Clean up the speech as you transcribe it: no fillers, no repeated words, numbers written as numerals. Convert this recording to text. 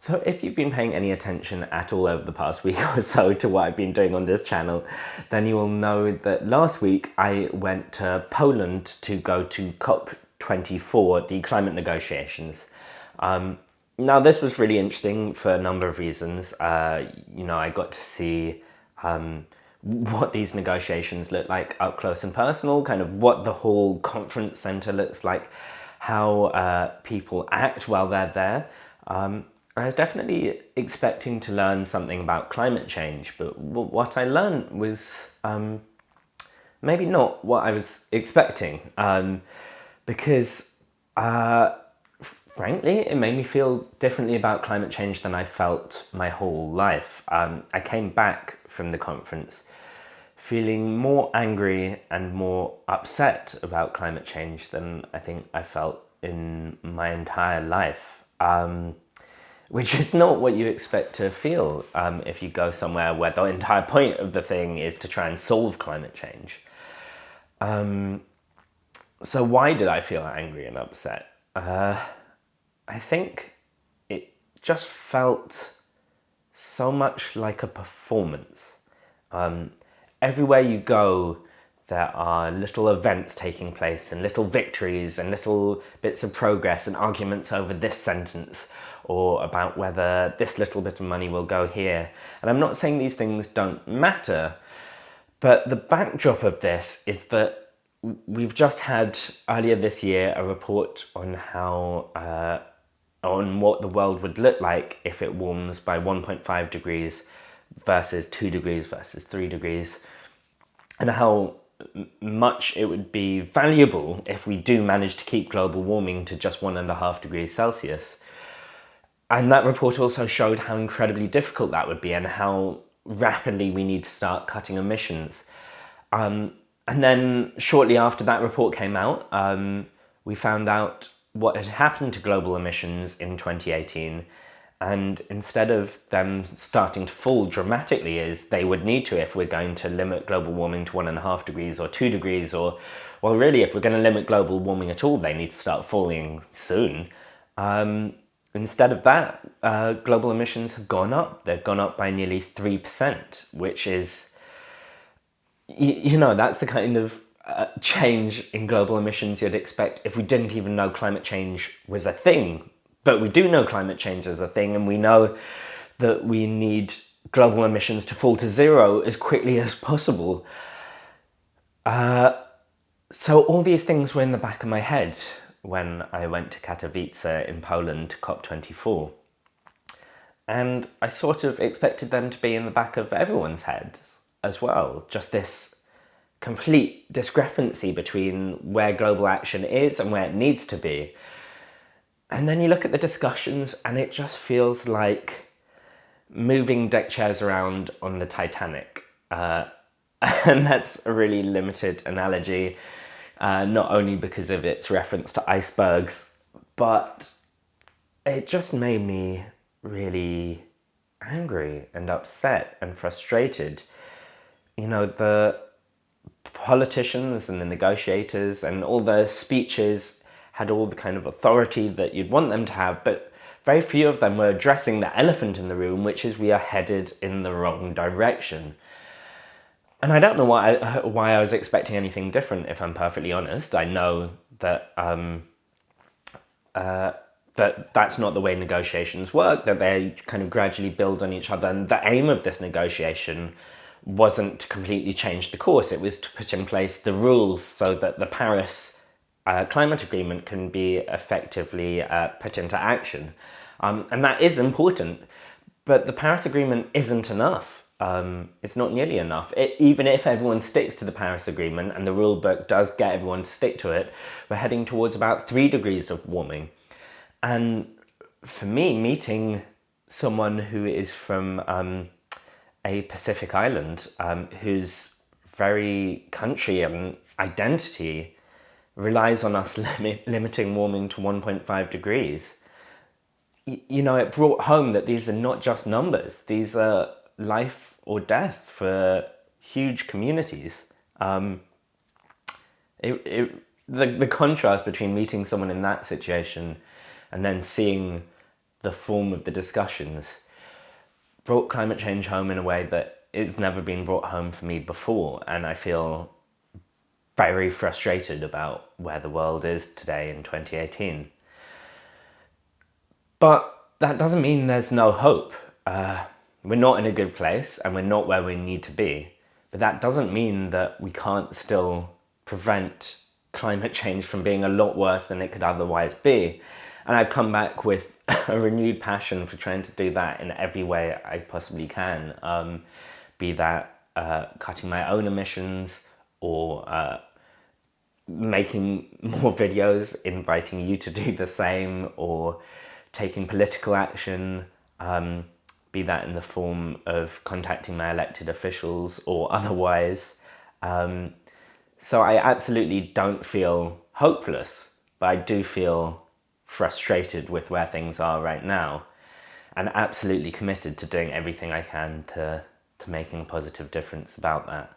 So if you've been paying any attention at all over the past week or so to what I've been doing on this channel, then you will know that last week I went to Poland to go to COP24, the climate negotiations. Now this was really interesting for a number of reasons. I got to see what these negotiations look like up close and personal, kind of what the whole conference centre looks like, how people act while they're there. I was definitely expecting to learn something about climate change, but what I learned was maybe not what I was expecting, because frankly, it made me feel differently about climate change than I felt my whole life. I came back from the conference feeling more angry and more upset about climate change than I think I felt in my entire life. Which is not what you expect to feel if you go somewhere where the entire point of the thing is to try and solve climate change. So why did I feel angry and upset? I think it just felt so much like a performance. Everywhere you go, there are little events taking place and little victories and little bits of progress and arguments over this sentence or about whether this little bit of money will go here. And I'm not saying these things don't matter, but the backdrop of this is that we've just had earlier this year a report on how on what the world would look like if it warms by 1.5 degrees versus 2 degrees versus 3 degrees, and how much it would be valuable if we do manage to keep global warming to just 1.5 degrees Celsius. And that report also showed how incredibly difficult that would be and how rapidly we need to start cutting emissions. And then shortly after that report came out, we found out what had happened to global emissions in 2018. And instead of them starting to fall dramatically as they would need to if we're going to limit global warming to 1.5 degrees or 2 degrees, or, well, really, if we're going to limit global warming at all, they need to start falling soon. Instead of that, global emissions have gone up. They've gone up by nearly 3%, which is, that's the kind of change in global emissions you'd expect if we didn't even know climate change was a thing. But we do know climate change is a thing, and we know that we need global emissions to fall to zero as quickly as possible. So all these things were in the back of my head when I went to Katowice in Poland to COP24. And I sort of expected them to be in the back of everyone's head as well. Just this complete discrepancy between where global action is and where it needs to be. And then you look at the discussions and it just feels like moving deck chairs around on the Titanic. And that's a really limited analogy. Not only because of its reference to icebergs, but it just made me really angry and upset and frustrated. The politicians and the negotiators and all the speeches had all the kind of authority that you'd want them to have, but very few of them were addressing the elephant in the room, which is we are headed in the wrong direction. And I don't know why I was expecting anything different, if I'm perfectly honest. I know that that's not the way negotiations work, that they kind of gradually build on each other. And the aim of this negotiation wasn't to completely change the course. It was to put in place the rules so that the Paris climate agreement can be effectively put into action. And that is important. But the Paris agreement isn't enough. It's not nearly enough. Even if everyone sticks to the Paris Agreement and the rule book does get everyone to stick to it, we're heading towards about 3 degrees of warming. And for me, meeting someone who is from a Pacific island, whose very country and identity relies on us limiting warming to 1.5 degrees, it brought home that these are not just numbers. These are life or death for huge communities. The contrast between meeting someone in that situation and then seeing the form of the discussions brought climate change home in a way that it's never been brought home for me before, and I feel very frustrated about where the world is today in 2018. But that doesn't mean there's no hope. We're not in a good place and we're not where we need to be. But that doesn't mean that we can't still prevent climate change from being a lot worse than it could otherwise be. And I've come back with a renewed passion for trying to do that in every way I possibly can. Be that cutting my own emissions or making more videos, inviting you to do the same, or taking political action, be that in the form of contacting my elected officials or otherwise. So I absolutely don't feel hopeless, but I do feel frustrated with where things are right now, and absolutely committed to doing everything I can to making a positive difference about that.